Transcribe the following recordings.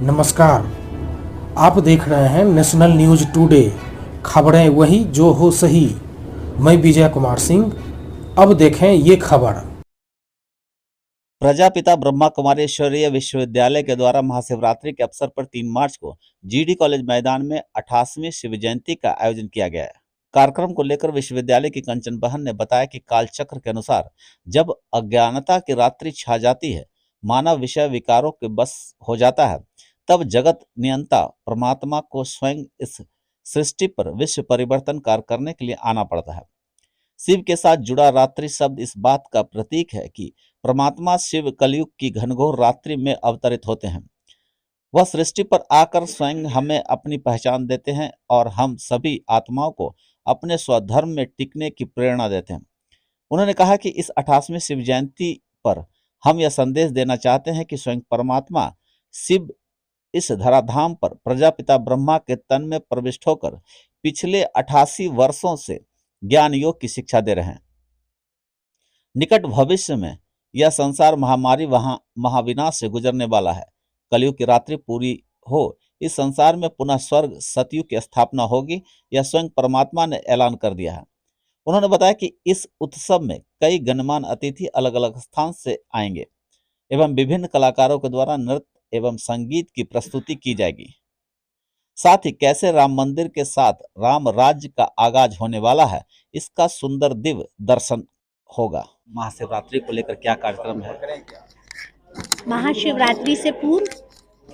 नमस्कार। आप देख रहे हैं नेशनल न्यूज टुडे, खबरें वही जो हो सही। मैं विजय कुमार सिंह। अब देखें ये खबर। प्रजापिता ब्रह्मा कुमारी ईश्वरीय विश्वविद्यालय के द्वारा महाशिवरात्रि के अवसर पर 3 मार्च को जीडी कॉलेज मैदान में 88वीं शिव जयंती का आयोजन किया गया है। कार्यक्रम को लेकर विश्वविद्यालय की कंचन बहन ने बताया कि कालचक्र के अनुसार जब अज्ञानता की रात्रि छा जाती है, मानव विषय विकारों के बस हो जाता है, तब जगत नियंता परमात्मा को स्वयं इस सृष्टि पर विश्व परिवर्तन कार्य करने के लिए आना पड़ता है। शिव के साथ जुड़ा रात्रि शब्द इस बात का प्रतीक है कि परमात्मा शिव कलयुग की घनघोर रात्रि में अवतरित होते हैं। वह सृष्टि पर आकर स्वयं हमें अपनी पहचान देते हैं और हम सभी आत्माओं को अपने स्वधर्म में टिकने की प्रेरणा देते हैं। उन्होंने कहा कि इस 88वीं शिव जयंती पर हम यह संदेश देना चाहते हैं कि स्वयं परमात्मा शिव इस धराधाम पर प्रजापिता ब्रह्मा के तन में प्रविष्ट होकर पिछले 88 वर्षों से ज्ञान योग की शिक्षा दे रहे हैं। निकट भविष्य में यह संसार महामारी महाविनाश से गुजरने वाला है। कलयुग की रात्रि पूरी हो, इस संसार में पुनः स्वर्ग सतयुग की स्थापना होगी, यह स्वयं परमात्मा ने ऐलान कर दिया है। उन्होंने बताया कि इस उत्सव में कई गणमान्य अतिथि अलग अलग स्थान से आएंगे एवं विभिन्न कलाकारों के द्वारा नृत्य एवं संगीत की प्रस्तुति की जाएगी। साथ ही कैसे राम मंदिर के साथ राम राज्य का आगाज होने वाला है, इसका सुंदर दिव्य दर्शन होगा। महाशिवरात्रि को लेकर क्या कार्यक्रम है? महाशिवरात्रि से पूर्व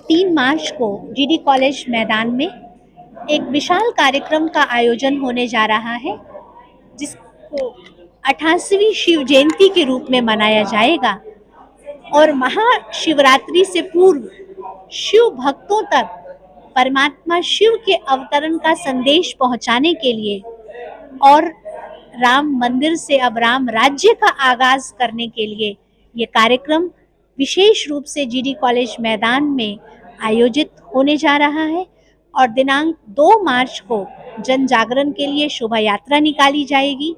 3 मार्च को जीडी कॉलेज मैदान में एक विशाल कार्यक्रम का आयोजन होने जा रहा है, जिसको 88वीं शिव जयंती के रूप में मनाया जाएगा। और महाशिवरात्रि से पूर्व शिव भक्तों तक परमात्मा शिव के अवतरण का संदेश पहुंचाने के लिए और राम मंदिर से अब राम राज्य का आगाज करने के लिए ये कार्यक्रम विशेष रूप से जीडी कॉलेज मैदान में आयोजित होने जा रहा है। और दिनांक 2 मार्च को जन जागरण के लिए शोभा यात्रा निकाली जाएगी।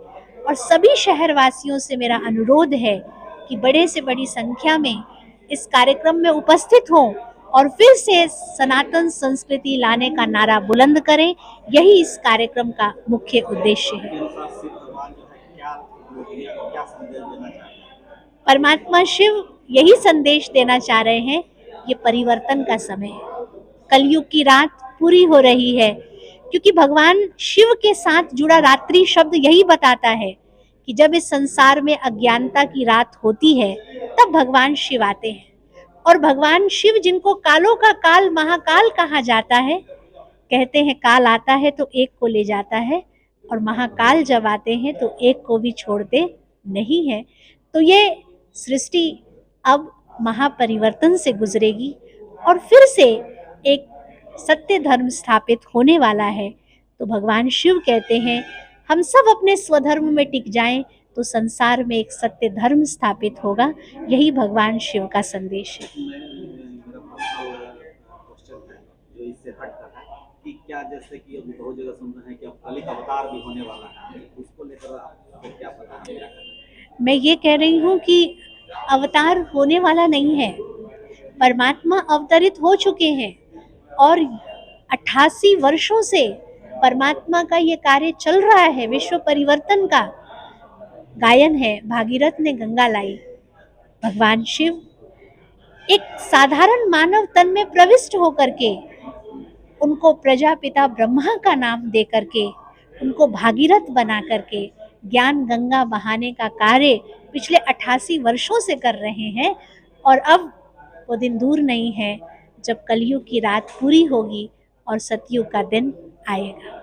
और सभी शहरवासियों से मेरा अनुरोध है कि बड़े से बड़ी संख्या में इस कार्यक्रम में उपस्थित हों और फिर से सनातन संस्कृति लाने का नारा बुलंद करें। यही इस कार्यक्रम का मुख्य उद्देश्य है। परमात्मा शिव यही संदेश देना चाह रहे हैं, ये परिवर्तन का समय है। कलयुग की रात पूरी हो रही है, क्योंकि भगवान शिव के साथ जुड़ा रात्रि शब्द यही बताता है कि जब इस संसार में अज्ञानता की रात होती है, तब भगवान शिव आते हैं। और भगवान शिव, जिनको कालों का काल महाकाल कहा जाता है, कहते हैं काल आता है तो एक को ले जाता है और महाकाल जब आते हैं तो एक को भी छोड़ते नहीं है। तो ये सृष्टि अब महापरिवर्तन से गुजरेगी और फिर से एक सत्य धर्म स्थापित होने वाला है। तो भगवान शिव कहते हैं हम सब अपने स्वधर्म में टिक जाएं तो संसार में एक सत्य धर्म स्थापित होगा। यही भगवान शिव का संदेश है। कि क्या, जैसे कि अभी बहुत जगह सुन रहे हैं कि अब कलिक अवतार भी होने वाला है, उसको लेकर आपको क्या पता है, क्या करना है? मैं ये कह रही हूँ कि अवतार होने वाला नहीं है, परमात्मा अवतरित हो चुके हैं और 88 वर्षों से परमात्मा का ये कार्य चल रहा है। विश्व परिवर्तन का गायन है, भागीरथ ने गंगा लाई। भगवान शिव एक साधारण मानव तन में प्रविष्ट होकर के उनको प्रजापिता ब्रह्मा का नाम दे करके, उनको भागीरथ बना करके ज्ञान गंगा बहाने का कार्य पिछले 88 वर्षों से कर रहे हैं। और अब वो दिन दूर नहीं है जब कलयुग की रात पूरी होगी और सतयुग का दिन आएगा।